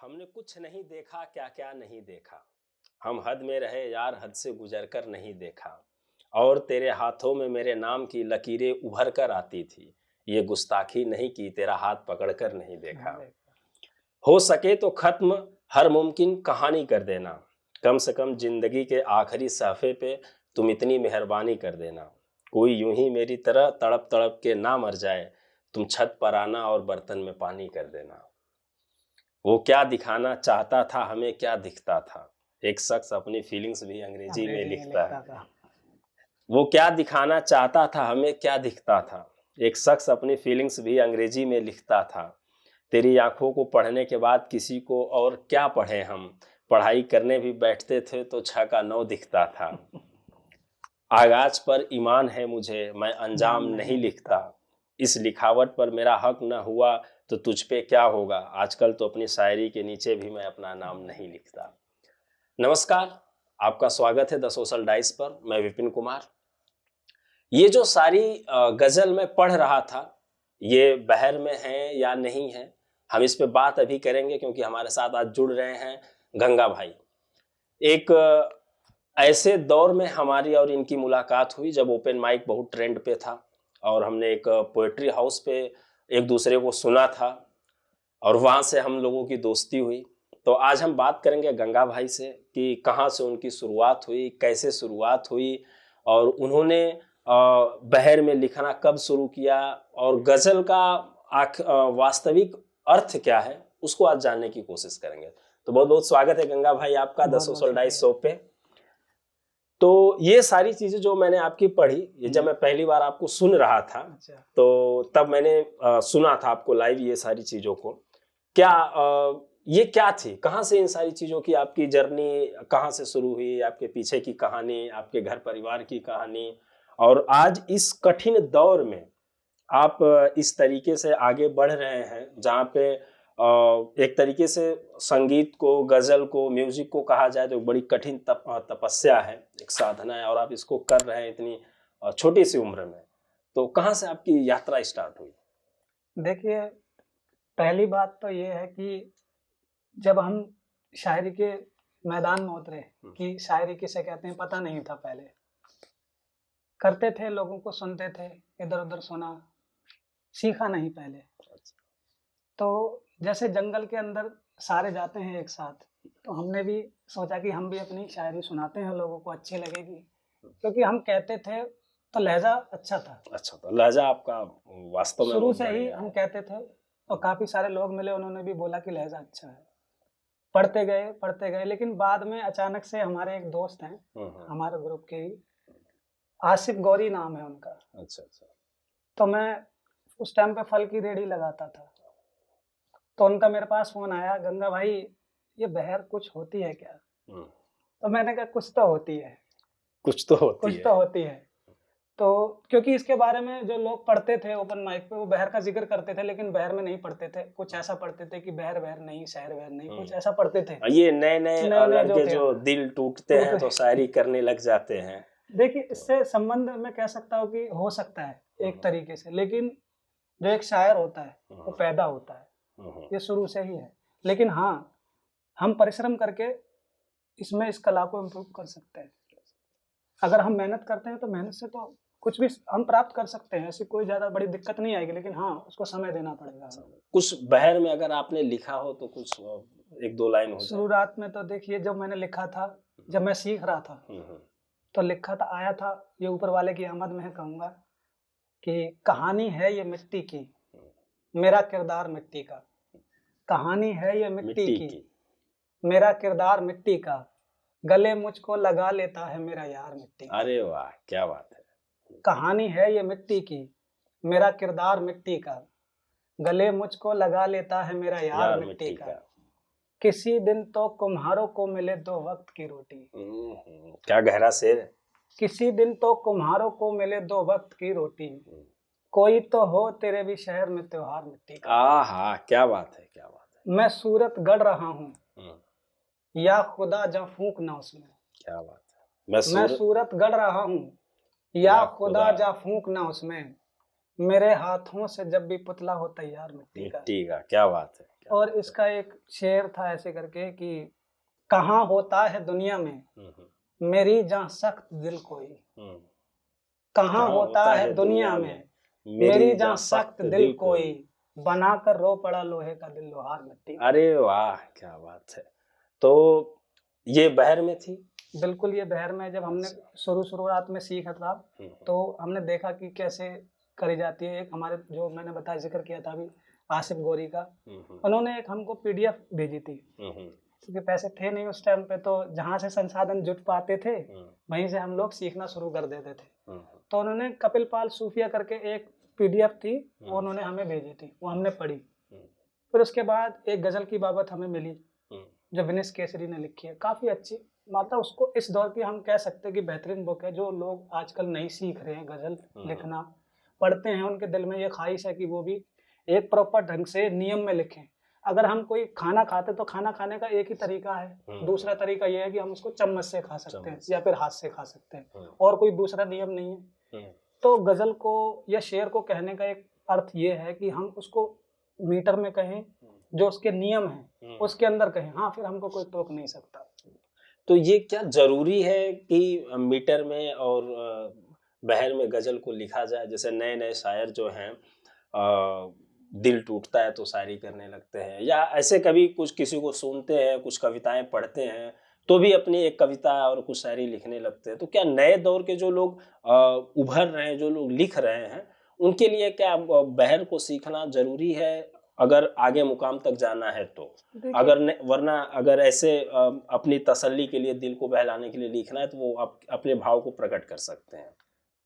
हमने कुछ नहीं देखा, क्या क्या नहीं देखा। हम हद में रहे यार, हद से गुजर कर नहीं देखा। और तेरे हाथों में मेरे नाम की लकीरें उभर कर आती थी। ये गुस्ताखी नहीं की, तेरा हाथ पकड़ कर नहीं देखा। हो सके तो खत्म हर मुमकिन कहानी कर देना। कम से कम जिंदगी के आखिरी सफ़े पे तुम इतनी मेहरबानी कर देना। कोई यूं ही मेरी तरह तड़प तड़प के ना मर जाए। तुम छत पर आना और बर्तन में पानी कर देना। वो क्या दिखाना चाहता था, हमें क्या दिखता था। एक शख्स अपनी फीलिंग्स भी अंग्रेजी में लिखता है। वो क्या दिखाना चाहता था, हमें क्या दिखता था। एक शख्स अपनी फीलिंग्स भी अंग्रेजी में लिखता था। तेरी आंखों को पढ़ने के बाद किसी को और क्या पढ़े हम। पढ़ाई करने भी बैठते थे तो 6 का 9 दिखता था। आगाज पर ईमान है मुझे, मैं अंजाम नहीं लिखता। इस लिखावट पर मेरा हक न हुआ तो तुझ पे क्या होगा। आजकल तो अपनी शायरी के नीचे भी मैं अपना नाम नहीं लिखता। नमस्कार, आपका स्वागत है द सोशल डाइस पर। मैं विपिन कुमार। ये जो सारी गजल मैं पढ़ रहा था, ये बहर में है या नहीं है, हम इस पे बात अभी करेंगे, क्योंकि हमारे साथ आज जुड़ रहे हैं गंगा भाई। एक ऐसे दौर में हमारी और इनकी मुलाकात हुई जब ओपन माइक बहुत ट्रेंड पे था और हमने एक पोएट्री हाउस पे एक दूसरे को सुना था और वहाँ से हम लोगों की दोस्ती हुई। तो आज हम बात करेंगे गंगा भाई से कि कहाँ से उनकी शुरुआत हुई, कैसे शुरुआत हुई और उन्होंने बहर में लिखना कब शुरू किया और गज़ल का वास्तविक अर्थ क्या है, उसको आज जानने की कोशिश करेंगे। तो बहुत बहुत स्वागत है गंगा भाई आपका द सोशल डाइस शो पे। तो ये सारी चीजें जो मैंने आपकी पढ़ी, ये जब मैं पहली बार आपको सुन रहा था, तो तब मैंने सुना था आपको लाइव ये सारी चीजों को। क्या ये क्या थी, कहाँ से इन सारी चीजों की आपकी जर्नी कहाँ से शुरू हुई, आपके पीछे की कहानी, आपके घर परिवार की कहानी, और आज इस कठिन दौर में आप इस तरीके से आगे बढ़ रहे हैं जहाँ पे एक तरीके से संगीत को, गजल को, म्यूजिक को कहा जाए तो बड़ी कठिन तपस्या है, एक साधना है, और आप इसको कर रहे हैं इतनी छोटी सी उम्र में। तो कहाँ से आपकी यात्रा स्टार्ट हुई? देखिए, पहली बात तो ये है कि जब हम शायरी के मैदान में उतरे कि शायरी किसे कहते हैं पता नहीं था। पहले करते थे, लोगों को सुनते थे, इधर उधर सुना, सीखा नहीं पहले। तो जैसे जंगल के अंदर सारे जाते हैं एक साथ, तो हमने भी सोचा कि हम भी अपनी शायरी सुनाते हैं, लोगों को अच्छी लगेगी, क्योंकि हम कहते थे तो लहजा अच्छा था। लहजा आपका वास्तव में शुरू से ही हम कहते थे और काफी सारे लोग मिले, उन्होंने भी बोला कि लहजा अच्छा है। पढ़ते गए, लेकिन बाद में अचानक से हमारे एक दोस्त हैं, हमारे ग्रुप के ही, आसिफ गौरी नाम है उनका। अच्छा। तो मैं उस टाइम पे फल की रेहड़ी लगाता था, तो उनका मेरे पास फोन आया, गंगा भाई ये बहर कुछ होती है क्या? तो मैंने कहा कुछ तो होती है, कुछ तो होती है। तो क्योंकि इसके बारे में जो लोग पढ़ते थे ओपन माइक पे, वो बहर का जिक्र करते थे, लेकिन बहर में नहीं पढ़ते थे। कुछ ऐसा पढ़ते थे कि बहर नहीं, शहर बहर नहीं, कुछ ऐसा पढ़ते थे। ये नए लड़के जो दिल टूटते हैं तो शायरी करने लग जाते हैं। देखिए, इससे संबंध मैं कह सकता हूँ कि हो सकता है एक तरीके से, लेकिन जो एक शायर होता है वो पैदा होता है, ये शुरू से ही है। लेकिन हाँ, हम परिश्रम करके इसमें इस कला को इम्प्रूव कर सकते हैं। अगर हम मेहनत करते हैं तो मेहनत से तो कुछ भी हम प्राप्त कर सकते हैं, ऐसी कोई ज्यादा बड़ी दिक्कत नहीं आएगी, लेकिन हाँ, उसको समय देना पड़ेगा। कुछ बहर में अगर आपने लिखा हो तो कुछ एक दो लाइन हो जाए। शुरुआत में तो देखिए, जब मैंने लिखा था, जब मैं सीख रहा था, तो लिखा था, आया था, ये ऊपर वाले की आमद में कहूँगा कि कहानी है ये मिट्टी की, मेरा किरदार मिट्टी का। कहानी है ये मिट्टी की, मेरा किरदार मिट्टी का, गले मुझको लगा लेता है मेरा यार मिट्टी का। अरे वाह, क्या बात है। कहानी है ये मिट्टी की, मेरा किरदार मिट्टी का, गले मुझको लगा लेता है मेरा यार मिट्टी का। किसी दिन तो कुम्हारों को मिले 2 वक्त की रोटी। क्या गहरा शेर है। किसी दिन तो कुम्हारों को मिले 2 वक्त की रोटी, कोई तो हो तेरे भी शहर में त्योहार मिट्टी का। आहा, क्या बात है, क्या बात है। मैं सूरत गढ़ रहा हूँ, या खुदा जा फूंक ना उसमें। क्या बात है। मैं सूरत गढ़ रहा हूँ, या खुदा जा फूंक ना उसमें, मेरे हाथों से जब भी पुतला हो तैयार मिट्टी का। क्या बात है, और इसका एक शेर था ऐसे करके कि कहाँ होता है दुनिया में मेरी जहाँ सख्त दिल कोई, कहाँ होता है दुनिया में मेरी जहाँ सख्त दिल कोई, बनाकर रो पड़ा लोहे का दिल लोहार मिट्टी। अरे वाह, क्या बात है। तो ये बहर में थी? बिल्कुल, ये बहर में जब हमने शुरुआत में सीखा था तो हमने देखा कि कैसे करी जाती है। एक हमारे जो मैंने बताया जिक्र किया था अभी आसिफ गोरी का, उन्होंने एक हमको पीडीएफ भेजी थी क्योंकि पैसे थे नहीं उस टाइम पे, तो जहाँ से संसाधन जुट पाते थे वहीं से हम लोग सीखना शुरू कर देते थे। तो उन्होंने कपिल पाल सूफिया करके एक पीडीएफ थी, वो उन्होंने हमें भेजी थी, वो हमने पढ़ी। फिर उसके बाद एक गजल की बाबत हमें मिली जो विनेश केसरी ने लिखी है, काफ़ी अच्छी, मतलब उसको इस दौर की हम कह सकते हैं कि बेहतरीन बुक है। जो लोग आजकल नहीं सीख रहे हैं गजल लिखना, पढ़ते हैं, उनके दिल में ये ख्वाहिश है कि वो भी एक प्रॉपर ढंग से नियम में लिखें। अगर हम कोई खाना खाते तो खाना खाने का एक ही तरीका है, दूसरा तरीका ये है कि हम उसको चम्मच से खा सकते हैं या फिर हाथ से खा सकते हैं, और कोई दूसरा नियम नहीं है। तो गजल को या शेर को कहने का एक अर्थ ये है कि हम उसको मीटर में कहें, जो उसके नियम हैं उसके अंदर कहें, हाँ, फिर हमको कोई टोक नहीं सकता। तो ये क्या जरूरी है कि मीटर में और बहर में गजल को लिखा जाए? जैसे नए नए शायर जो हैं दिल टूटता है तो शायरी करने लगते हैं, या ऐसे कभी कुछ किसी को सुनते हैं, कुछ कविताएं पढ़ते हैं तो भी अपनी एक कविता और कुछ शायरी लिखने लगते हैं। तो क्या नए दौर के जो लोग उभर रहे हैं, जो लोग लिख रहे हैं, उनके लिए क्या बहर को सीखना जरूरी है अगर आगे मुकाम तक जाना है तो? अगर वरना अगर ऐसे अपनी तसल्ली के लिए, दिल को बहलाने के लिए लिखना है तो वो अपने भाव को प्रकट कर सकते हैं।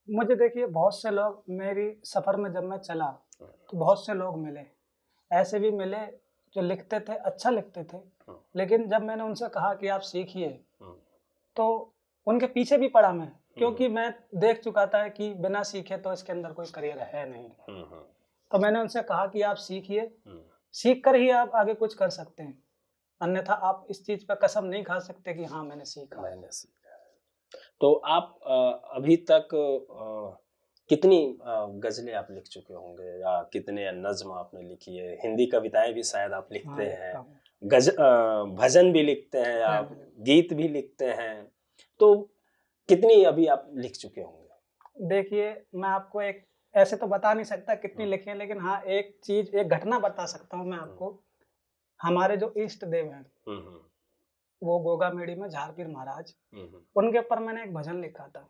मुझे देखिए, बहुत से लोग, मेरी सफ़र में जब मैं चला तो बहुत से लोग मिले, ऐसे भी मिले जो लिखते थे, अच्छा लिखते थे, लेकिन जब मैंने उनसे कहा कि आप सीखिए तो उनके पीछे भी पड़ा मैं, क्योंकि मैं देख चुका था कि बिना सीखे तो इसके अंदर कोई करियर है नहीं। तो मैंने उनसे कहा कि आप सीखिए, सीख कर ही आप आगे कुछ कर सकते हैं, अन्यथा आप इस चीज़ पर कसम नहीं खा सकते कि हाँ मैंने सीखा। तो आप अभी तक कितनी गजलें आप लिख चुके होंगे, या कितने नज्म आपने लिखी है? हिंदी कविताएं भी शायद आप लिखते हैं, भजन भी लिखते हैं, आप गीत भी लिखते हैं, तो कितनी अभी आप लिख चुके होंगे? देखिए, मैं आपको एक ऐसे तो बता नहीं सकता कितनी लिखी है, लेकिन हाँ एक चीज, एक घटना बता सकता हूँ मैं आपको। हमारे जो इष्ट देव हैं वो गोगा मेड़ी में झारपीर महाराज, उनके ऊपर मैंने एक भजन लिखा था।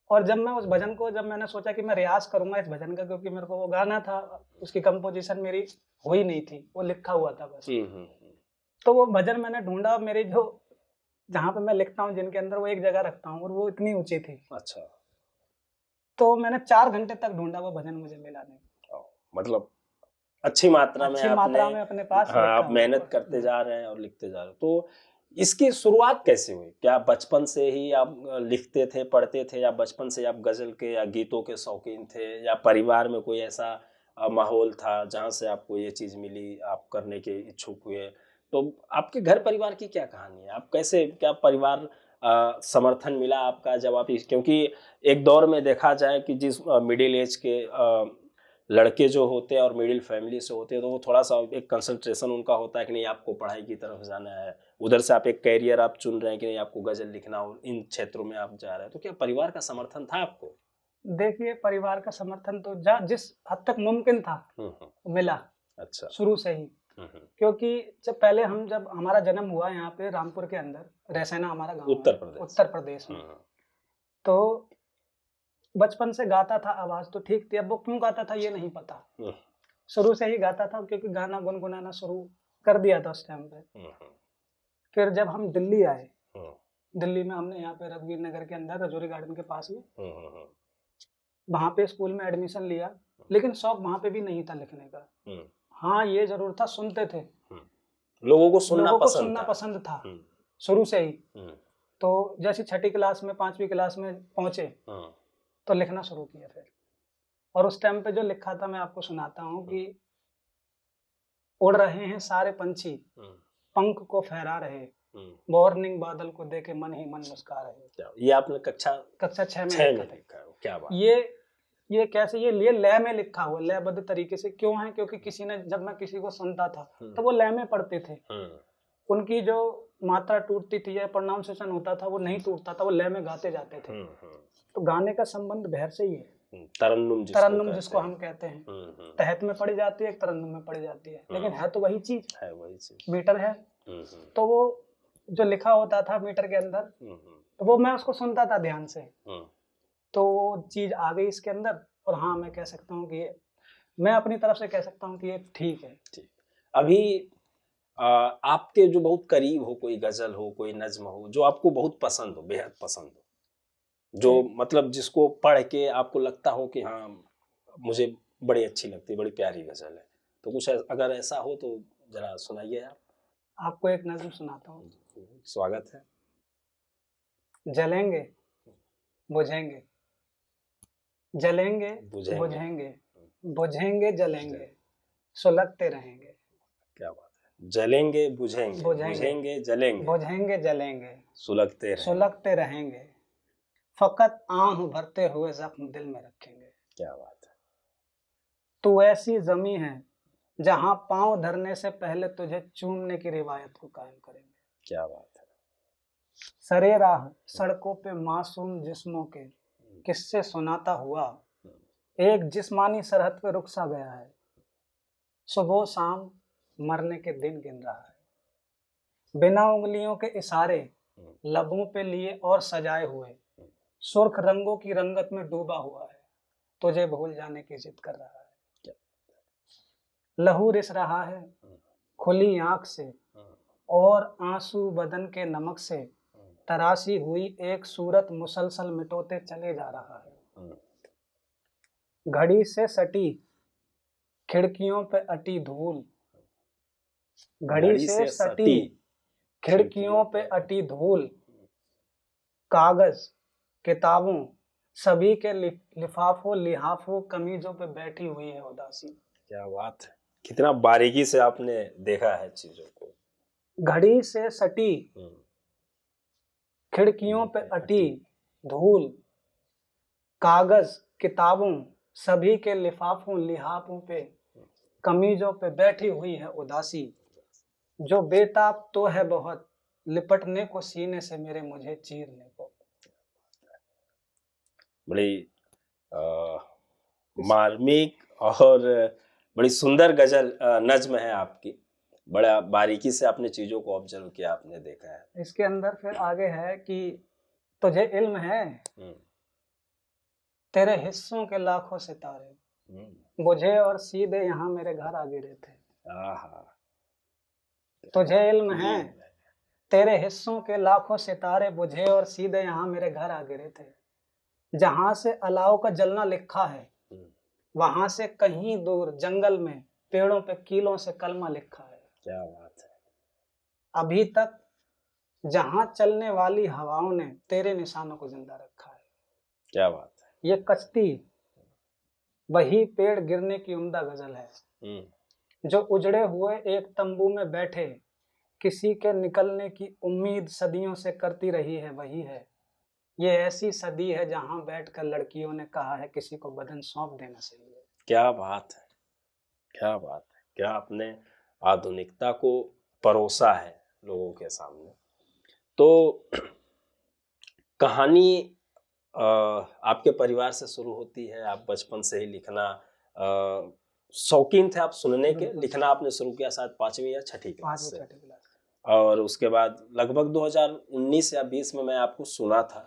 और जब मैं उस भजन को, जब मैंने सोचा कि मैं रियाज करूंगा इस भजन का, क्योंकि मेरे को वो गाना था, उसकी कंपोजिशन मेरी हो ही नहीं थी, वो लिखा हुआ था बस। तो वो भजन मैंने ढूंढा, मेरी जो जहाँ पे मैं लिखता हूँ, जिनके अंदर, वो एक जगह रखता हूँ और वो इतनी ऊंची थी। अच्छा। तो मैंने 4 घंटे तक ढूंढा, वो भजन मुझे मिला नहीं। मतलब अच्छी मात्रा में अपने पास आप मेहनत करते जा रहे हैं और लिखते जा रहे हैं। तो इसकी शुरुआत कैसे हुई? क्या बचपन से ही आप लिखते थे, पढ़ते थे, या बचपन से आप गजल के या गीतों के शौकीन थे, या परिवार में कोई ऐसा माहौल था जहाँ से आपको ये चीज़ मिली, आप करने के इच्छुक हुए? तो आपके घर परिवार की क्या कहानी है? आप कैसे, क्या परिवार समर्थन मिला आपका जब आप क्योंकि एक दौर में देखा जाए कि जिस मिडिल एज के लड़के जो होते हैं और मिडिल फैमिली से होते हैं, तो वो थोड़ा सा एक कंसंट्रेशन उनका होता है कि नहीं आपको पढ़ाई की तरफ जाना है, उधर से आप एक कैरियर आप चुन रहे हैं कि नहीं आपको गजल लिखना हो, इन क्षेत्रों में आप जा रहे हैं। तो क्या परिवार का समर्थन था आपको? देखिए, परिवार का समर्थन तो जिस हद तक मुमकिन था मिला। अच्छा। शुरू से ही, क्योंकि जब हमारा जन्म हुआ यहाँ पे रामपुर के अंदर, रैसेना हमारा गाँव, उत्तर प्रदेश में, तो बचपन से गाता था, आवाज तो ठीक थी, अब वो क्यों गाता था ये नहीं पता, शुरू से ही गाता था, क्योंकि गाना गुनगुनाना शुरू कर दिया था उस टाइम पे। फिर जब हम दिल्ली आए, दिल्ली में हमने यहाँ पे रघुवीर नगर के अंदर रजौरी गार्डन के पास में, वहाँ पे स्कूल में एडमिशन लिया, लेकिन शौक वहाँ पे भी नहीं था लिखने का। हाँ, ये जरूर था, सुनते थे, लोगों को सुनना पसंद था शुरू से ही। तो जैसे 6ठी क्लास में, 5वीं क्लास में पहुंचे तो लिखना शुरू किया फिर। और उस टाइम पे जो लिखा था मैं आपको सुनाता हूँ कि उड़ रहे हैं सारे पंछी, पंख को फहरा रहे, मॉर्निंग बादल को देखे मन ही मन मुस्कुरा रहे। ये आपने कक्षा 6 में लिखा था। क्या बात। ये ये कैसे, ये लय में लिखा हुआ, लयबद्ध तरीके से क्यों है, क्योंकि किसी ने, जब मैं किसी को सुनता था तो वो लय में पढ़ते थे, उनकी जो मात्रा टूटती थी या प्रोनाउंसिएशन होता था वो नहीं टूटता था, वो लय में गाते जाते थे। तो गाने का संबंध भैर से ही है, तरन्नुम जिसको हम कहते हैं, तहत में पड़ी जाती है, एक तरन्नुम में पड़ी जाती है, लेकिन है तो वही चीज है, मीटर है। तो वो जो लिखा होता था मीटर के अंदर, तो वो मैं उसको सुनता था ध्यान से, तो वो चीज आ गई इसके अंदर। और हाँ, मैं कह सकता हूँ कि मैं अपनी तरफ से कह सकता हूँ कि ये ठीक है। अभी आपके जो बहुत करीब हो, कोई गजल हो, कोई नज्म हो जो आपको बहुत पसंद हो, बेहद पसंद हो, जो मतलब जिसको पढ़ के आपको लगता हो कि हाँ मुझे बड़ी अच्छी लगती है, बड़ी प्यारी गजल है, तो कुछ अगर ऐसा हो तो जरा सुनाइए आप। आपको एक नज्म सुनाता हूँ। स्वागत है। जलेंगे बुझेंगे, जलेंगे बुझेंगे, बुझेंगे जलेंगे, सुलगते रहेंगे। क्या बात है। जलेंगे बुझेंगे, बुझेंगे जलेंगे, बुझेंगे जलेंगे, सुलगते रहेंगे, फकत आह भरते हुए जख्म दिल में रखेंगे। क्या बात है। तू ऐसी जमी है जहां पांव धरने से पहले तुझे चूमने की रिवायत को कायम करेंगे। क्या बात है। सरे राह सड़कों पे मासूम जिस्मों के किस्से सुनाता हुआ एक जिस्मानी सरहद पे रुक सा गया है, सुबह शाम मरने के दिन गिन रहा है, बिना उंगलियों के इशारे लबों पे लिए और सजाए हुए, सुर्ख रंगों की रंगत में डूबा हुआ है, तुझे भूल जाने की जिद कर रहा है। लहू रिस रहा है खुली आंख से और आंसू बदन के नमक से तराशी हुई एक सूरत मुसलसल मिटोते चले जा रहा है। घड़ी से सटी खिड़कियों पे अटी धूल, घड़ी से सटी खिड़कियों पे अटी धूल, कागज किताबों सभी के लिफाफों लिहाफों कमीजों पे बैठी हुई है उदासी। क्या बात है। कितना बारीकी से आपने देखा है चीजों को। घड़ी से सटी खिड़कियों पे अटी धूल, कागज किताबों सभी के लिफाफों लिहाफों पे कमीजों पे बैठी हुई है उदासी, जो बेताब तो है बहुत लिपटने को सीने से मेरे मुझे चीरने को। बड़ी मार्मिक और बड़ी सुंदर गजल नज्म है आपकी। बड़ा बारीकी से आपने चीजों को ऑब्जर्व किया, आपने देखा है। इसके अंदर फिर आगे है कि तुझे इल्म है तेरे हिस्सों के लाखों सितारे बुझे और सीधे यहाँ मेरे घर आ गिरे थे। तुझे इल्म है तेरे हिस्सों के लाखों सितारे बुझे और सीधे यहाँ मेरे घर आ गिरे थे, जहां से अलाव का जलना लिखा है वहां से कहीं दूर जंगल में पेड़ों पे कीलों से कलमा लिखा है। क्या बात है। अभी तक जहां चलने वाली हवाओं ने तेरे निशानों को जिंदा रखा है। क्या बात है। ये कश्ती वही पेड़ गिरने की उम्दा गजल है, जो उजड़े हुए एक तंबू में बैठे किसी के निकलने की उम्मीद सदियों से करती रही है, वही है। ये ऐसी सदी है जहां बैठकर लड़कियों ने कहा है किसी को बदन सौंप देना सही है। क्या बात है, क्या बात है। क्या आपने आधुनिकता को परोसा है लोगों के सामने। तो कहानी आपके परिवार से शुरू होती है, आप बचपन से ही लिखना शौकीन थे आप सुनने के। लिखना आपने शुरू किया शायद 5वीं या 6ठी क्लास से, और उसके बाद लगभग 2019 या 20 में मैं आपको सुना था।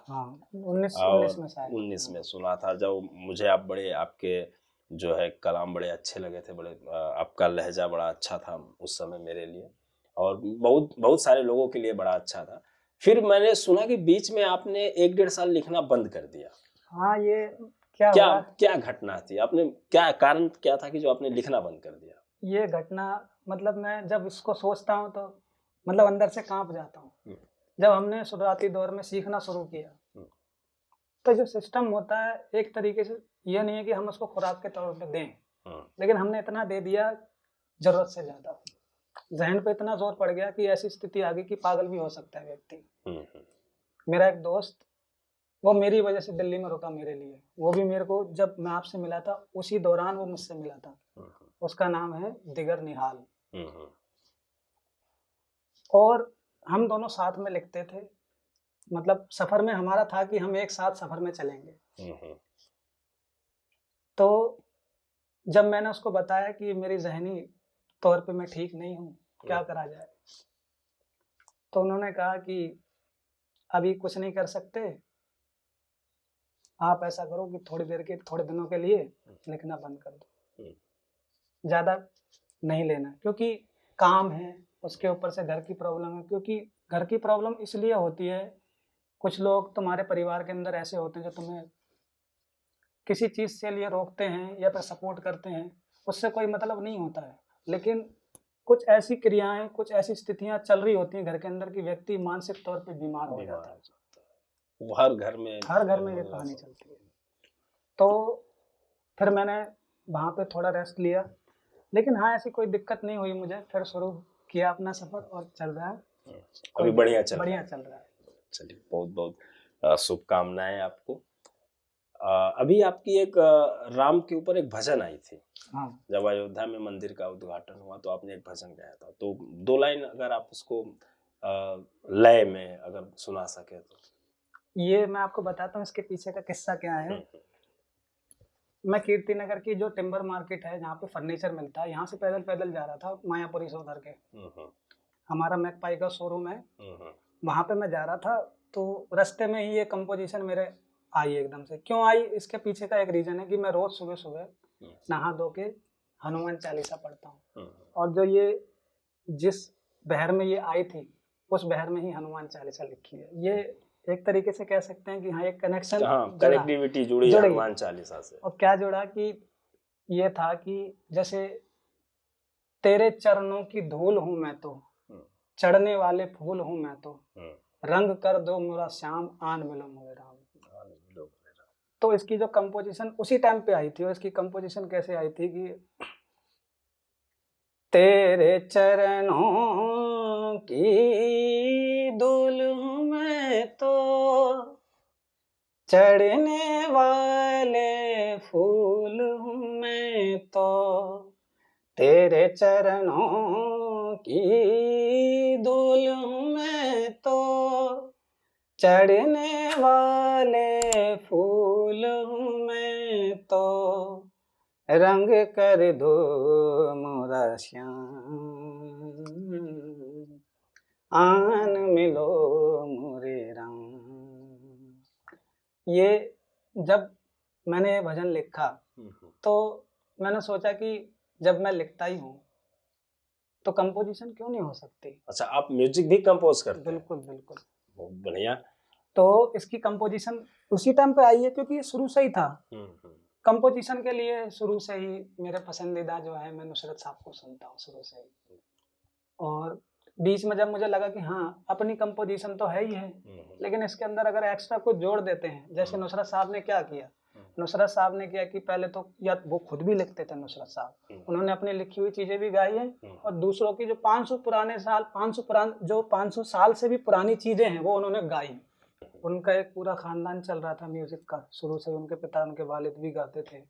19 में सुना था, जब मुझे आप बड़े, आपके जो है कलाम बड़े अच्छे लगे थे, बड़े आपका लहजा बड़ा अच्छा था उस समय मेरे लिए, और बहुत सारे लोगों के लिए बड़ा अच्छा था। फिर मैंने सुना कि बीच में आपने 1-1.5 साल लिखना बंद कर दिया। हाँ, ये क्या घटना थी, आपने क्या कारण क्या था कि जो आपने लिखना बंद कर दिया? ये घटना मतलब मैं जब इसको सोचता हूँ तो मतलब अंदर से कांप जाता हूँ। जब हमने शुरुआती दौर में सीखना शुरू किया तो जो सिस्टम होता है एक तरीके से ये नहीं है कि हम उसको खुराक के तौर पे दें, लेकिन हमने इतना दे दिया जरूरत से ज्यादा, जहन पे इतना जोर पड़ गया कि ऐसी स्थिति आ गई कि पागल भी हो सकता है व्यक्ति। मेरा एक दोस्त वो मेरी वजह से दिल्ली में रुका मेरे लिए। वो भी मेरे को जब मैं आपसे मिला था उसी दौरान वो मुझसे मिला था। उसका नाम है दिगर निहाल। और हम दोनों साथ में लिखते थे, मतलब सफर में हमारा था कि हम एक साथ सफर में चलेंगे। तो जब मैंने उसको बताया कि मेरी जहनी तौर पे मैं ठीक नहीं हूँ, क्या करा जाए, तो उन्होंने कहा कि अभी कुछ नहीं कर सकते, आप ऐसा करो कि थोड़े दिनों के लिए लिखना बंद कर दो, ज़्यादा नहीं लेना, क्योंकि काम है, उसके ऊपर से घर की प्रॉब्लम है। क्योंकि घर की प्रॉब्लम इसलिए होती है, कुछ लोग तुम्हारे परिवार के अंदर ऐसे होते हैं जो तुम्हें किसी चीज़ से लिए रोकते हैं या फिर सपोर्ट करते हैं, उससे कोई मतलब नहीं होता है। लेकिन कुछ ऐसी क्रियाएं, कुछ ऐसी स्थितियां चल रही होती हैं घर के अंदर कि व्यक्ति मानसिक तौर पे बीमार हो जाता है। वो हर घर में ये कहानी चलती है। तो फिर मैंने वहाँ पे थोड़ा रेस्ट लिया, लेकिन हाँ ऐसी कोई दिक्कत नहीं हुई मुझे। फिर शुरू किया अपना सफर और चल रहा है, अभी बढ़िया चल रहा है। चलिए, बहुत बहुत शुभकामनाएं आपको। अभी आपकी एक राम के ऊपर एक भजन आई थी। हाँ। जब अयोध्या में मंदिर का उद्घाटन हुआ तो आपने एक भजन गाया था, तो 2 लाइन अगर आप उसको लय में अगर सुना सके तो। ये मैं आपको बताता हूँ इसके पीछे का किस्सा क्या है। मैं कीर्ति नगर की जो टिम्बर मार्केट है जहाँ पे फर्नीचर मिलता है, यहाँ से पैदल जा रहा था मायापुरी से उधर के। हमारा मैकपाई का शोरूम है, वहाँ पे मैं जा रहा था। तो रास्ते में ही ये कंपोजिशन मेरे आई एकदम से। क्यों आई, इसके पीछे का एक रीजन है कि मैं रोज सुबह सुबह नहा धो के हनुमान चालीसा पढ़ता हूँ, और जो ये जिस बहर में ये आई थी उस बहर में ही हनुमान चालीसा लिखी है। ये एक तरीके से कह सकते हैं कि हाँ एक कनेक्शन, कनेक्टिविटी जुड़ी हनुमान चालीसा से। और क्या जुड़ा कि ये था कि जैसे तेरे चरणों की धूल हूँ मैं तो, चढ़ने वाले फूल हूँ मैं तो, रंग कर दो मेरा श्याम आन मिलो मोरे राम। तो इसकी जो कंपोजिशन उसी टाइम पे आई थी, और इसकी कंपोजिशन कैसे आई थी कि तेरे चरणों की धूल हूँ मैं तो, चढ़ने वाले फूल हूँ मैं तो, तेरे चरणों की धूल हूँ मैं तो, चढ़ने वाले फूल हूँ मैं तो, रंग कर दो मोरा श्याम आन मिलो मोरे राम। ये जब मैंने ये भजन लिखा तो मैंने सोचा कि जब मैं लिखता ही हूँ तो कंपोजिशन क्यों नहीं हो सकती। अच्छा, आप म्यूजिक भी कंपोज करते हैं? बिल्कुल बिल्कुल, बहुत बढ़िया। तो इसकी कंपोजिशन उसी टाइम पे आई है क्योंकि ये शुरू से ही था। कंपोजिशन के लिए शुरू से ही मेरे पसंदीदा जो है, मैं नुसरत साहब को सुनता हूँ शुरू से ही। और बीच में जब मुझे लगा कि हाँ अपनी कंपोजिशन तो है ही है, लेकिन इसके अंदर अगर एक्स्ट्रा कुछ जोड़ देते हैं, जैसे नुसरत साहब ने क्या किया, नुसरत साहब ने किया कि पहले तो या वो खुद भी लिखते थे नुसरत साहब, उन्होंने अपनी लिखी हुई चीजें भी गाई हैं, और दूसरों की जो 500 साल से भी पुरानी चीजें हैं वो उन्होंने गाई। उनका एक पूरा खानदान चल रहा था म्यूजिक का, शुरू से उनके पिता, उनके वालिद भी गाते थे,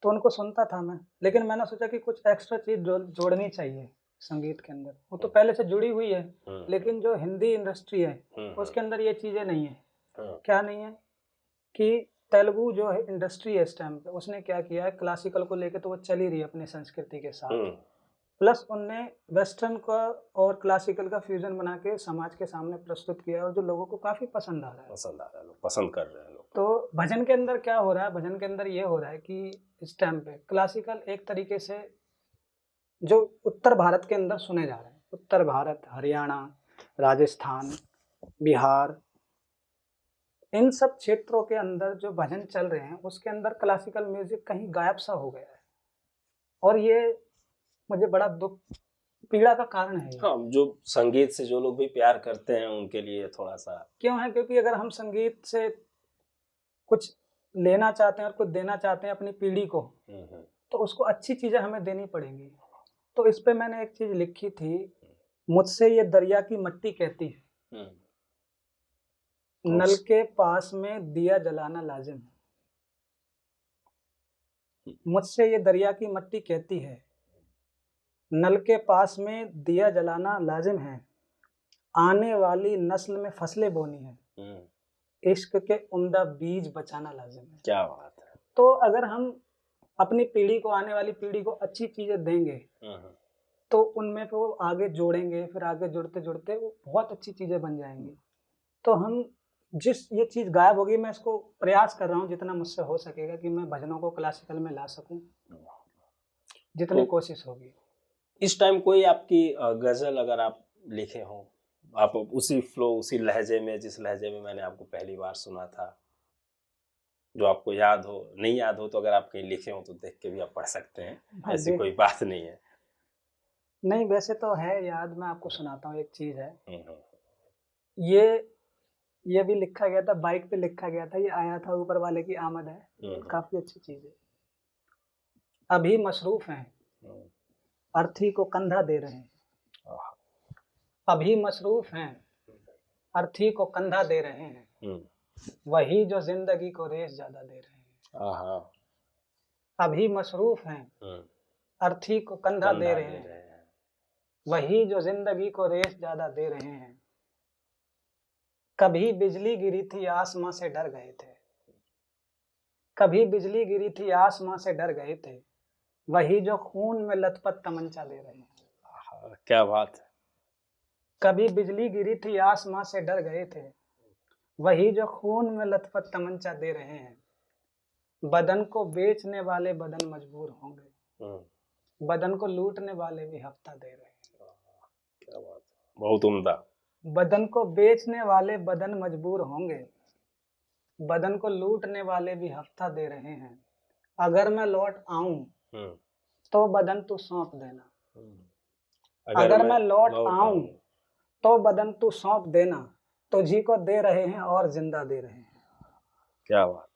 तो उनको सुनता था मैं। लेकिन मैंने सोचा कि कुछ एक्स्ट्रा चीज जोड़नी चाहिए संगीत के अंदर। वो तो पहले से जुड़ी हुई है, लेकिन जो हिंदी इंडस्ट्री है उसके अंदर ये चीजें नहीं है। क्या नहीं है कि तेलुगु जो है इंडस्ट्री है इस टाइम पे, उसने क्या किया है, क्लासिकल को लेके तो वो चल ही रही है अपनी संस्कृति के साथ, प्लस उनने वेस्टर्न का और क्लासिकल का फ्यूजन बना के समाज के सामने प्रस्तुत किया, और जो लोगों को काफी पसंद आ रहा है, लोग पसंद कर रहे हैं लोग। तो भजन के अंदर क्या हो रहा है, भजन के अंदर ये हो रहा है कि इस टाइम पे क्लासिकल एक तरीके से जो उत्तर भारत के अंदर सुने जा रहे हैं, उत्तर भारत, हरियाणा, राजस्थान, बिहार, इन सब क्षेत्रों के अंदर जो भजन चल रहे हैं उसके अंदर क्लासिकल म्यूजिक कहीं गायब सा हो गया है, और ये मुझे बड़ा दुख, पीड़ा का कारण है। हाँ, जो संगीत से जो लोग भी प्यार करते हैं उनके लिए थोड़ा सा क्यों है, क्योंकि अगर हम संगीत से कुछ लेना चाहते हैं और कुछ देना चाहते हैं अपनी पीढ़ी को, तो उसको अच्छी चीजें हमें देनी पड़ेंगी। तो इस पे मैंने एक चीज लिखी थी, मुझसे ये दरिया की मट्टी कहती है नल के पास में दिया जलाना लाजिम है। मुझसे ये दरिया की मट्टी कहती है, नल के पास में दिया जलाना लाजिम है, आने वाली नस्ल में फसलें बोनी है, इश्क के उम्दा बीज बचाना लाजिम है। क्या बात है। तो अगर हम अपनी पीढ़ी को, आने वाली पीढ़ी को अच्छी चीजें देंगे तो उनमें वो आगे जोड़ेंगे, फिर आगे जुड़ते जुड़ते वो बहुत अच्छी चीजें बन जाएंगी। तो हम जिस ये चीज गायब होगी, मैं इसको प्रयास कर रहा हूँ जितना मुझसे हो सकेगा कि मैं भजनों को क्लासिकल में ला सकूं, जितनी कोशिश होगी। इस टाइम कोई आपकी गजल अगर आप लिखे हो, आप उसी फ्लो, उसी लहजे में, जिस लहजे में मैंने आपको पहली बार सुना था, जो आपको याद हो, नहीं याद हो तो अगर आप कहीं लिखे हो तो देख के भी आप पढ़ सकते हैं, ऐसी कोई बात नहीं है। नहीं, वैसे तो है याद, मैं आपको सुनाता हूँ। एक चीज है, ये भी लिखा गया था, बाइक पे लिखा गया था, ये आया था ऊपर वाले की आमद है, काफी अच्छी चीज है। अभी मसरूफ हैं, अर्थी को कंधा दे रहे हैं, अभी मसरूफ हैं, अर्थी को कंधा दे रहे हैं, वही जो जिंदगी को रेस ज्यादा दे रहे हैं। अभी मसरूफ हैं, अर्थी को कंधा दे रहे हैं, वही जो जिंदगी को रेस ज्यादा दे रहे हैं। कभी बिजली गिरी थी आसमां से डर गए थे, कभी बिजली गिरी थी आसमां से डर गए थे, वही जो खून में लथपथ तमंचा दे रहे हैं। क्या बात है। कभी बिजली गिरी थी आसमां से डर गए थे, वही जो खून में लथपथ तमंचा दे रहे हैं। बदन को बेचने वाले बदन मजबूर होंगे, बदन को लूटने वाले भी हफ्ता दे रहे हैं। क्या बात है, बहुत उम्दा। बदन को बेचने वाले बदन मजबूर होंगे, बदन को लूटने वाले भी हफ्ता दे रहे हैं। अगर मैं लौट आऊं तो बदन तू सौंप देना, अगर मैं लौट आऊं तो बदन तू सौंप देना, तुझी को दे रहे हैं और जिंदा दे रहे हैं। क्या बात।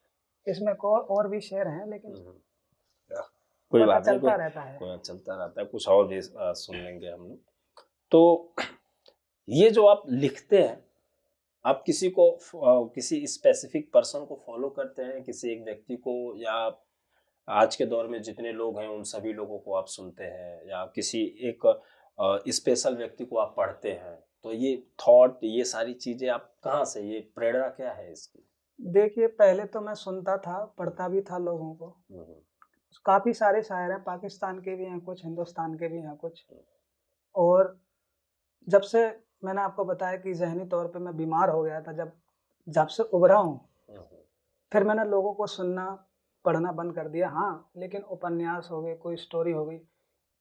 इसमें और भी शेर हैं, लेकिन कोई बात नहीं, चलता रहता है, चलता रहता है, कुछ और भी सुन लेंगे हम लोग। तो ये जो आप लिखते हैं, आप किसी को, किसी स्पेसिफिक पर्सन को फॉलो करते हैं, किसी एक व्यक्ति को, या आज के दौर में जितने लोग हैं उन सभी लोगों को आप सुनते हैं, या किसी एक स्पेशल व्यक्ति को आप पढ़ते हैं? तो ये थॉट, ये सारी चीजें आप कहाँ से, ये प्रेरणा क्या है इसकी? देखिए, पहले तो मैं सुनता था, पढ़ता भी था लोगों को। काफी सारे शायर हैं, पाकिस्तान के भी हैं कुछ, हिंदुस्तान के भी हैं कुछ। और जब से मैंने आपको बताया कि जहनी तौर पे मैं बीमार हो गया था, जब से उभरा हूँ, फिर मैंने लोगों को सुनना, पढ़ना बंद कर दिया। हाँ, लेकिन उपन्यास हो गए, कोई स्टोरी हो गई,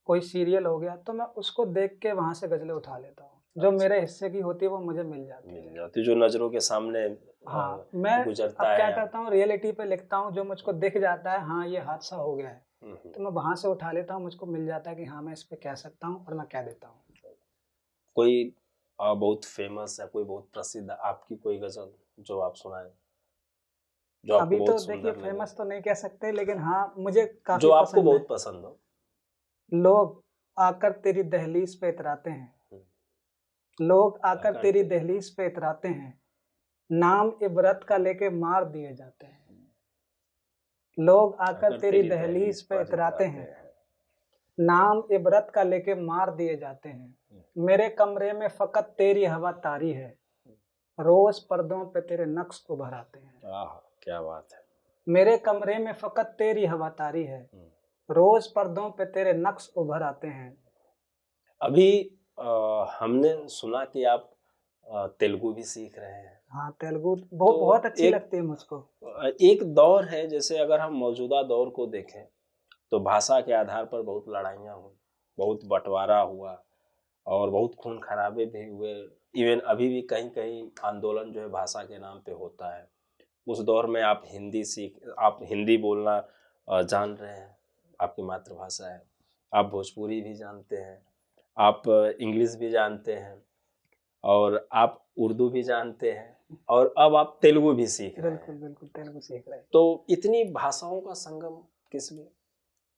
कोई सीरियल हो गया, तो मैं उसको देख के वहां से गजलें उठा लेता हूँ। जो मेरे हिस्से की होती है वो मुझे मिल जाती है, जो नजरों के सामने हाँ, मैं गुजरता अब क्या करता हूँ, रियलिटी पे लिखता हूँ। जो मुझको दिख जाता है, हाँ ये हादसा हो गया है, तो मैं वहां से उठा लेता हूँ। मुझको मिल जाता है कि हाँ मैं इस पे कह सकता हूँ, और मैं कह देता हूँ। कोई बहुत फेमस है, कोई बहुत प्रसिद्ध आपकी कोई गजल जो आप सुनाएं, जो अभी तो देखिए फेमस तो नहीं कह सकते, लेकिन हाँ मुझे काफी जो आपको बहुत पसंद हो। लोग आकर तेरी दहलीज पे इतराते हैं, लोग आकर तेरी दहलीज पे इतराते हैं, नाम इबरत का लेके मार दिए जाते हैं। लोग आकर तेरी दहलीज पे इतराते हैं, नाम इबरत का लेके मार दिए जाते हैं। मेरे कमरे में फकत तेरी हवा तारी है, रोज पर्दों पे तेरे नक्श उभर आते हैं। क्या बात है। मेरे कमरे में फकत तेरी हवा तारी है, रोज पर्दों पे तेरे नक्श उभर आते हैं। अभी हमने सुना कि आप तेलुगु भी सीख रहे हैं। हाँ, तेलुगु बहुत अच्छी लगती है मुझको। एक दौर है, जैसे अगर हम मौजूदा दौर को देखें तो भाषा के आधार पर बहुत लड़ाइयाँ हुई, बहुत बंटवारा हुआ, और बहुत खून खराबे भी हुए। इवन अभी भी कहीं कहीं आंदोलन जो है भाषा के नाम पे होता है। उस दौर में आप हिंदी बोलना जान रहे हैं, आपकी मातृभाषा है, आप भोजपुरी भी जानते हैं, आप इंग्लिश भी जानते हैं, और आप उर्दू भी जानते हैं, और अब आप तेलुगु भी सीख रहे हैं। बिल्कुल तेलुगु सीख रहे हैं। तो इतनी भाषाओं का संगम किस लिए?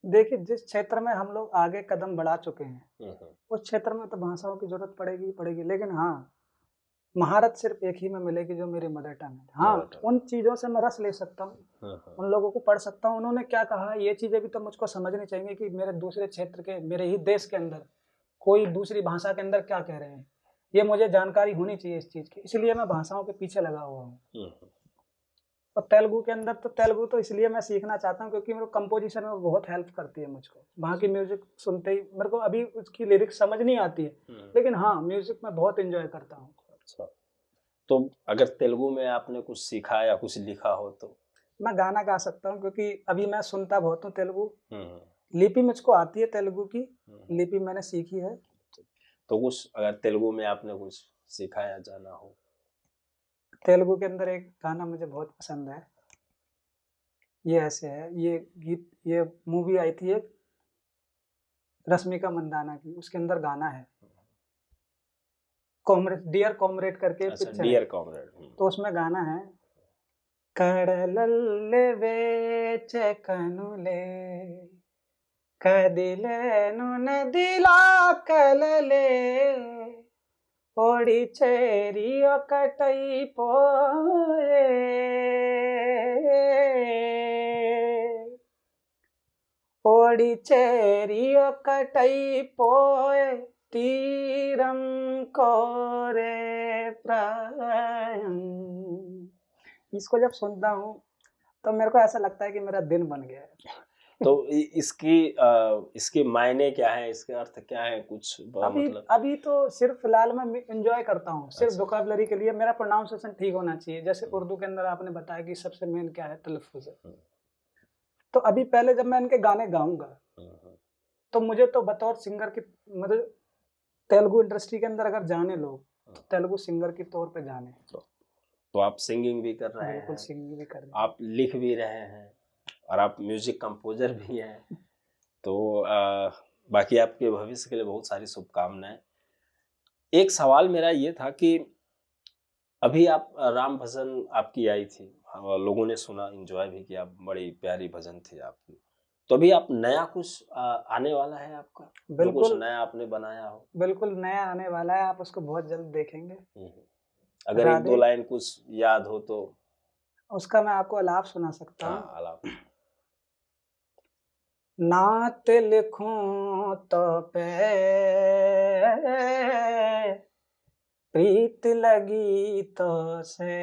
देखिए, जिस क्षेत्र में हम लोग आगे कदम बढ़ा चुके हैं, उस क्षेत्र में तो भाषाओं की जरूरत पड़ेगी। लेकिन हाँ, महारत सिर्फ एक ही में मिलेगी जो मेरी मदर टंग है। हाँ, Mother tongue। उन चीज़ों से मैं रस ले सकता हूँ, उन लोगों को पढ़ सकता हूँ, उन्होंने क्या कहा, ये चीज़ें भी तो मुझको समझनी चाहिए कि मेरे दूसरे क्षेत्र के, मेरे ही देश के अंदर कोई दूसरी भाषा के अंदर क्या कह रहे हैं, ये मुझे जानकारी होनी चाहिए इस चीज़ की, इसलिए मैं भाषाओं के पीछे लगा हुआ हूँ। और तेलुगु के अंदर तो तेलुगु तो इसलिए मैं सीखना चाहता हूँ क्योंकि मेरे कंपोजिशन में बहुत हेल्प करती है मुझको। वहाँ की म्यूजिक सुनते ही मेरे को अभी उसकी लिरिक्स समझ नहीं आती है, लेकिन हाँ म्यूजिक में बहुत एंजॉय करता हूँ। अच्छा, तो अगर तेलुगु में आपने कुछ सीखा या कुछ लिखा हो तो? मैं गाना गा सकता हूँ क्योंकि अभी मैं सुनता बहुत हूँ तेलुगु। लिपि मुझको आती है तेलुगु की, लिपि मैंने सीखी है। तो कुछ अगर तेलुगु में आपने कुछ सीखा या जाना हो? तेलुगु के अंदर एक गाना मुझे बहुत पसंद है, ये ऐसे है, ये गीत, ये मूवी आई थी एक रश्मिका मंदाना की, उसके अंदर गाना है कॉमरेड, डियर कॉमरेड करके अच्छा, पिक्चर डियर है, कॉमरेड। तो उसमें गाना है, కడలల్లె వేచెకనులే కదిలేను నదిలా కలలే ఓడి చేరి ఒకటైపోయే ఓడి చేరి ఒకటైపోయే తీరం కోరే ప్రాయం। इसको जब सुनता हूँ तो मेरे को ऐसा लगता है कि मेरा दिन बन गया है। तो इसके मायने क्या है, इसके अर्थ क्या है, कुछ मतलब? अभी तो सिर्फ फिलहाल मैं एंजॉय करता हूँ, सिर्फ अच्छा। वोकैबुलरी के लिए मेरा प्रोनाउंसिएशन ठीक होना चाहिए। जैसे उर्दू के अंदर आपने बताया कि सबसे मेन क्या है, तलफ़्फ़ुज़ है। तो अभी पहले जब मैं इनके गाने गाऊंगा तो मुझे तो बतौर सिंगर की, मतलब तेलुगु इंडस्ट्री के अंदर अगर जाने लोग तो तेलुगु सिंगर के तौर पे जाने। तो आप सिंगिंग भी कर रहे बिल्कुल हैं, सिंगिंग भी कर रहे हैं, आप लिख भी रहे हैं और आप म्यूजिक कंपोजर भी हैं, तो बाकी आपके भविष्य के लिए बहुत सारी शुभकामनाएं। एक सवाल मेरा ये था कि अभी आप राम भजन आपकी आई थी, लोगों ने सुना, एंजॉय भी किया, बड़ी प्यारी भजन थी आपकी, तो अभी आप नया कुछ आने वाला है आपका, जो कुछ बिल्कुल नया आपने बनाया हो? बिल्कुल नया आने वाला है, आप उसको बहुत जल्द देखेंगे। अगर एक दो राधे, लाइन कुछ याद हो तो? उसका मैं आपको अलाप सुना सकता हूँ। हाँ, अलाप। नात लिखूं तो पे प्रीत लगी तो से,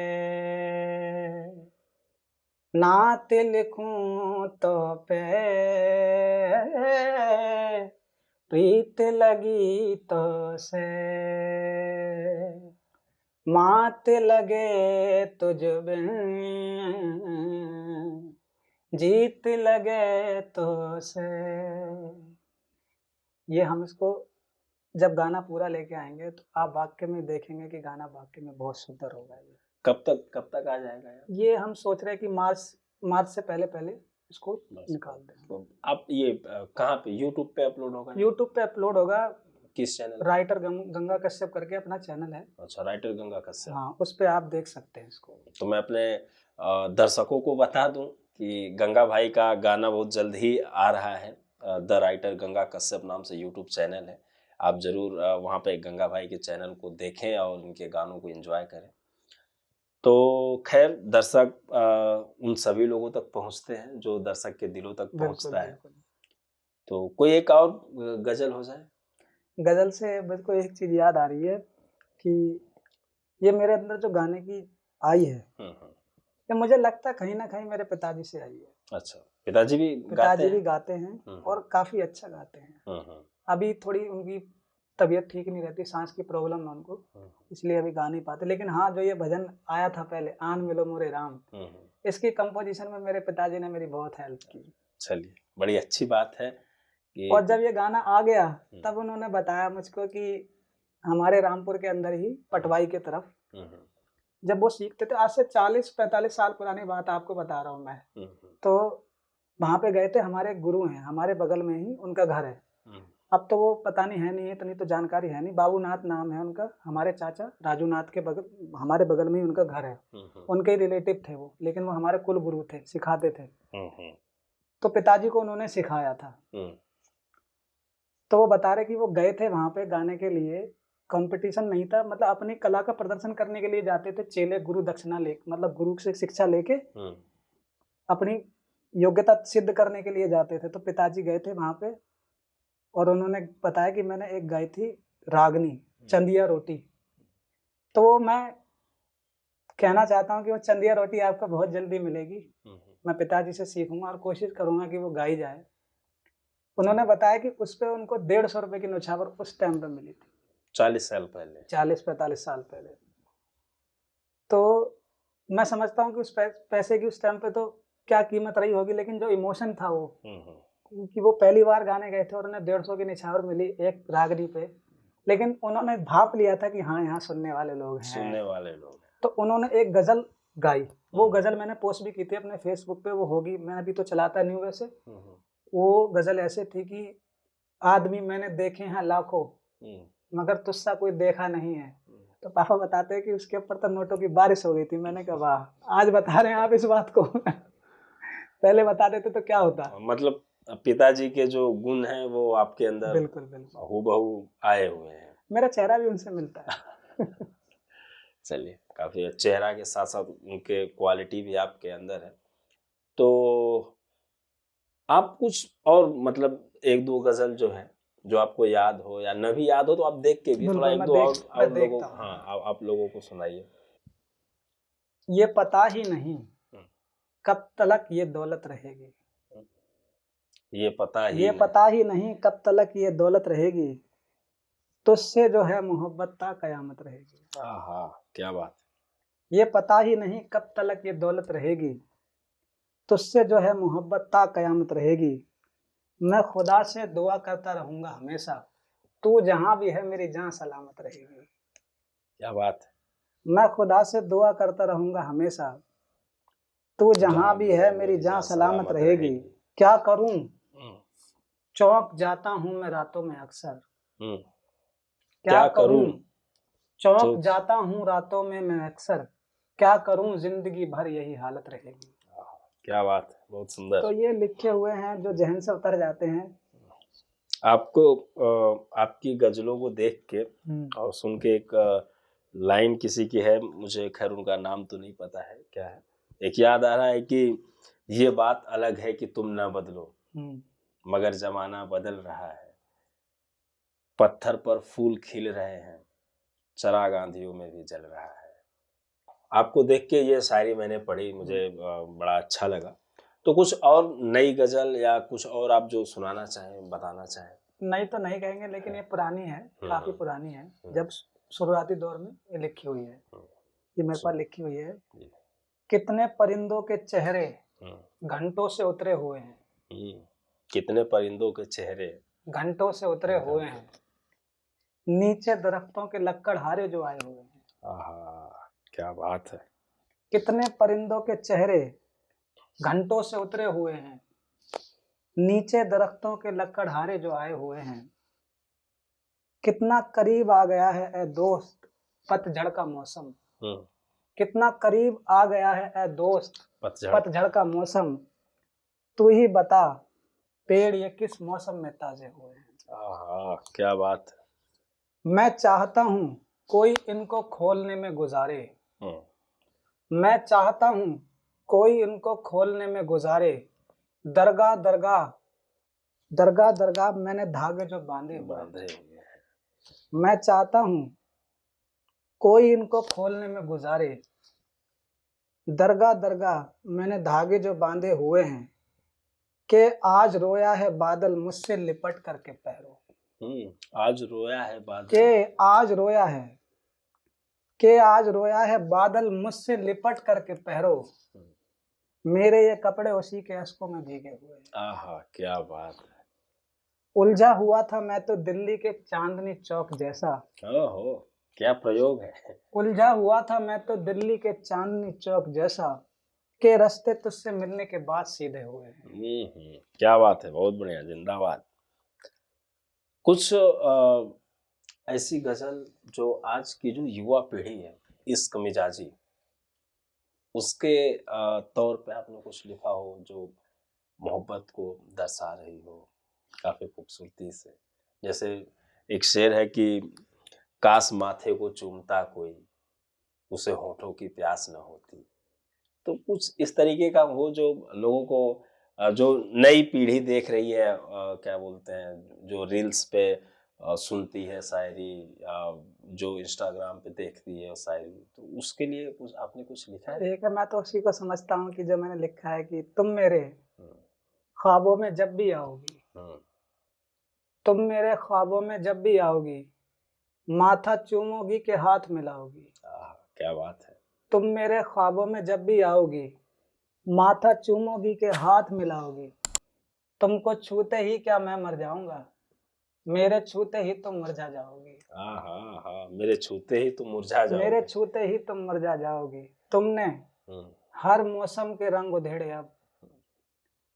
नात लिखूं तो पे प्रीत लगी तो से, मात लगे तुझ बिन जीत लगे तो से। ये हम इसको जब गाना पूरा लेके आएंगे तो आप वाकई में देखेंगे कि गाना वाकई में बहुत सुंदर होगा। ये कब तक आ जाएगा यार? ये हम सोच रहे हैं कि मार्च से पहले इसको निकाल दें। तो आप ये कहाँ पे, यूट्यूब पे अपलोड होगा? यूट्यूब पे अपलोड होगा। किस चैनल? राइटर गंगा कश्यप करके अपना चैनल है। अच्छा, राइटर गंगा कश्यप। हाँ, उस पे आप देख सकते हैं इसको। तो मैं अपने दर्शकों को बता दूं कि गंगा भाई का गाना बहुत जल्द ही आ रहा है, द राइटर गंगा कश्यप नाम से यूट्यूब चैनल है, आप जरूर वहाँ पे गंगा भाई के चैनल को देखें और उनके गानों को एंजॉय करें। तो खैर, दर्शक उन सभी लोगों तक पहुँचते हैं जो दर्शक के दिलों तक पहुँचता है। तो कोई एक और गजल हो जाए। गजल से मुझको एक चीज याद आ रही है कि ये मेरे अंदर जो गाने की आई है, ये मुझे लगता है कहीं ना कहीं मेरे पिताजी से आई है। अच्छा, पिताजी भी गाते हैं और काफी अच्छा गाते हैं। अभी थोड़ी उनकी तबीयत ठीक नहीं रहती, सांस की प्रॉब्लम है उनको, इसलिए अभी गा नहीं पाते। लेकिन हाँ, जो ये भजन आया था पहले, आन मिलो मोरे राम, इसकी कंपोजिशन में मेरे पिताजी ने मेरी बहुत हेल्प की। चलिए, बड़ी अच्छी बात है। और जब ये गाना आ गया तब उन्होंने बताया मुझको कि हमारे रामपुर के अंदर ही पटवाई के तरफ जब वो सीखते थे, आज से 40-45 साल पुरानी बात आपको बता रहा हूँ मैं, तो वहां पे गए थे। हमारे गुरु हैं, हमारे बगल में ही उनका घर है। अब तो वो पता नहीं है, नहीं है, इतनी तो जानकारी है नहीं। बाबूनाथ नाम है उनका, हमारे चाचा राजूनाथ के बगल, हमारे बगल में ही उनका घर है। उनके रिलेटिव थे वो, लेकिन वो हमारे कुल गुरु थे, सिखाते थे। तो पिताजी को उन्होंने सिखाया था। तो वो बता रहे कि वो गए थे वहां पे गाने के लिए, कंपटीशन नहीं था, मतलब अपनी कला का प्रदर्शन करने के लिए जाते थे चेले, गुरु दक्षिणा ले, मतलब गुरु से शिक्षा लेके अपनी योग्यता सिद्ध करने के लिए जाते थे। तो पिताजी गए थे वहां पे और उन्होंने बताया कि मैंने एक गाई थी रागनी, चंदिया रोटी। तो वो मैं कहना चाहता हूँ कि वो चंदिया रोटी आपको बहुत जल्दी मिलेगी। मैं पिताजी से सीखूंगा और कोशिश करूंगा कि वो गाई जाए। उन्होंने बताया कि उस पे उनको 150 रुपए की न्योछावर उस टाइम पे मिली थी, 40 साल पहले, 40-45 साल पहले। तो मैं समझता हूँ कि उस पैसे की उस टाइम पे तो क्या कीमत रही होगी, लेकिन जो इमोशन था वो, कि वो पहली बार गाने गए थे और उन्हें 150 की निछावर मिली एक रागनी पे, लेकिन उन्होंने भाप लिया था कि हाँ यहाँ सुनने वाले लोग हैं, सुनने वाले लोग। तो उन्होंने एक गजल गाई। वो गजल मैंने पोस्ट भी की थी अपने फेसबुक पे, वो होगी, मैं अभी तो चलाता नहीं हूँ वैसे। वो गजल ऐसे थी कि आदमी मैंने देखे हैं लाखों, मगर तुझसा कोई देखा नहीं है। तो पापा बताते हैं कि उसके ऊपर तो नोटों की बारिश हो गई थी। मैंने कहा वाह, आज बता रहे हैं आप इस बात को। पहले बता देते तो क्या होता। मतलब पिताजी के जो गुण हैं वो आपके अंदर बिल्कुल बिल्कुल हूबहू आए हुए हैं। मेरा चेहरा भी उनसे मिलता है। चलिए, काफी चेहरा के साथ साथ उनके क्वालिटी भी आपके अंदर है। तो आप कुछ और मतलब एक दो गजल जो है जो आपको याद हो या न भी याद हो तो आप देख के भी थोड़ा एक दो और लोगों, हाँ आप लोगों को सुनाइए। ये पता ही नहीं कब तलक ये दौलत रहेगी, ये पता ही नहीं कब तलक ये दौलत रहेगी, तुझसे जो है मोहब्बत ता कयामत रहेगी। हाँ, क्या बात। ये पता ही नहीं कब तलक ये दौलत रहेगी, तुझसे जो है मोहब्बत ता कयामत रहेगी। मैं खुदा से दुआ करता रहूंगा हमेशा, तू जहां भी है मेरी जान सलामत रहेगी। क्या बात है। मैं खुदा से दुआ करता रहूंगा हमेशा, तू जहां भी है मेरी जान सलामत रहेगी। क्या करूं चौंक जाता हूं मैं रातों में अक्सर, क्या करूं चौंक जाता हूं रातों में मैं अक्सर, क्या करूं जिंदगी भर यही हालत रहेगी। क्या बात है, बहुत सुंदर। तो ये लिखे हुए हैं जो जहन से उतर जाते हैं। आपको आपकी गजलों को देख के और सुन के एक लाइन किसी की है, मुझे खैर उनका नाम तो नहीं पता है क्या है, एक याद आ रहा है कि ये बात अलग है कि तुम ना बदलो मगर जमाना बदल रहा है, पत्थर पर फूल खिल रहे हैं, चराग आंधियों में भी जल रहा है। आपको देख के ये शायरी मैंने पढ़ी, मुझे बड़ा अच्छा लगा। तो कुछ और नई गजल या कुछ और आप जो सुनाना चाहें, बताना चाहें। नई तो नहीं कहेंगे, लेकिन ये पुरानी है, काफी पुरानी है, जब शुरुआती दौर में ये लिखी हुई है। ये मेरे पास लिखी हुई है। कितने परिंदों के चेहरे घंटों से उतरे हुए हैं, कितने परिंदों के चेहरे घंटों से उतरे हुए हैं, नीचे दरख्तों के लक्कड़हारे जो आए हुए हैं। आहा, क्या बात है। कितने परिंदों के चेहरे घंटों से उतरे हुए हैं, नीचे दरख्तों के लक्कड़हारे जो आए हुए हैं। कितना करीब आ गया है ए दोस्त पतझड़ का मौसम, कितना करीब आ गया है ए दोस्त पतझड़ का मौसम, तू ही बता पेड़ ये किस मौसम में ताजे हुए हैं। आहा, क्या बात है। मैं चाहता हूँ कोई इनको खोलने में गुजारे, मैं चाहता हूँ कोई इनको खोलने में गुजारे, दरगाह दरगाह दरगाह दरगाह मैंने धागे जो बांधे हुए। मैं चाहता हूँ कोई इनको खोलने में गुजारे, दरगाह दरगाह मैंने धागे जो बांधे हुए हैं, के आज रोया है बादल मुझसे लिपट करके पहरो। आज रोया है बादल, के आज रोया है, के आज रोया है बादल मुझसे लिपट करके पहरो, मेरे ये कपड़े उसी के अश्कों में भीगे हुए हैं। आहा, क्या बात है। उलझा हुआ था मैं तो दिल्ली के चांदनी चौक जैसा, ओहो, क्या प्रयोग है। उलझा हुआ था मैं तो दिल्ली के चांदनी चौक जैसा, के रास्ते तुझसे मिलने के बाद सीधे हुए हैं। क्या बात है, बहुत बढ़िया, जिंदाबाद। कुछ ऐसी गजल जो आज की जो युवा पीढ़ी है इश्क मिजाजी, उसके तौर पे आपने कुछ लिखा हो जो मोहब्बत को दर्शा रही हो काफी खूबसूरती से। जैसे एक शेर है कि काश माथे को चूमता कोई, उसे होठों की प्यास न होती। तो कुछ इस तरीके का वो जो लोगों को जो नई पीढ़ी देख रही है, क्या बोलते हैं, जो रील्स पे सुनती है शायरी, जो इंस्टाग्राम पे देखती है शायरी, तो उसके लिए कुछ आपने कुछ लिखा है? एक है, मैं तो उसी को समझता हूँ कि जो मैंने लिखा है कि तुम मेरे हम्म, ख्वाबों में जब भी आओगी, हम्म, तुम मेरे ख्वाबों में जब भी आओगी, माथा चूमोगी के हाथ मिलाओगी। क्या बात है। तुम मेरे ख्वाबों में जब भी आओगी, माथा चूमोगी के हाथ मिलाओगी। तुमको छूते ही क्या मैं मर जाऊंगा, मेरे छूते ही तुम मुरझा जाओगी। हाँ हाँ हाँ, मेरे छूते ही तुम मुरझा मेरे जाओगे। छूते ही तुम मुरझा जाओगी। तुमने हम्म, हर मौसम के रंग उधेड़े अब,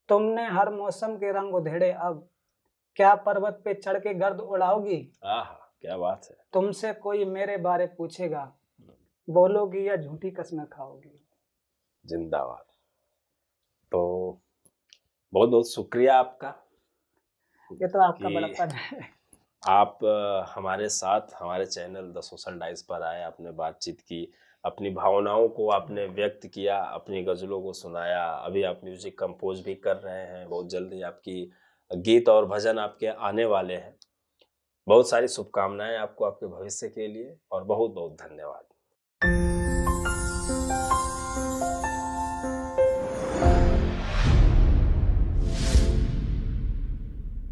तुमने हर मौसम के रंग उधेड़े अब, क्या पर्वत पे चढ़ के गर्द उड़ाओगी। क्या बात है। तुमसे कोई मेरे बारे पूछेगा, बोलोगी या झूठी कस्में खाओगी। जिंदाबाद। तो बहुत बहुत शुक्रिया आपका ये तो आपका कि बड़प्पन है। आप हमारे साथ हमारे चैनल द सोशल डाइस पर आए, आपने बातचीत की, अपनी भावनाओं को आपने व्यक्त किया, अपनी गज़लों को सुनाया। अभी आप म्यूजिक कंपोज भी कर रहे हैं, बहुत जल्दी आपकी गीत और भजन आपके आने वाले हैं। बहुत सारी शुभकामनाएं आपको आपके भविष्य के लिए, और बहुत बहुत धन्यवाद।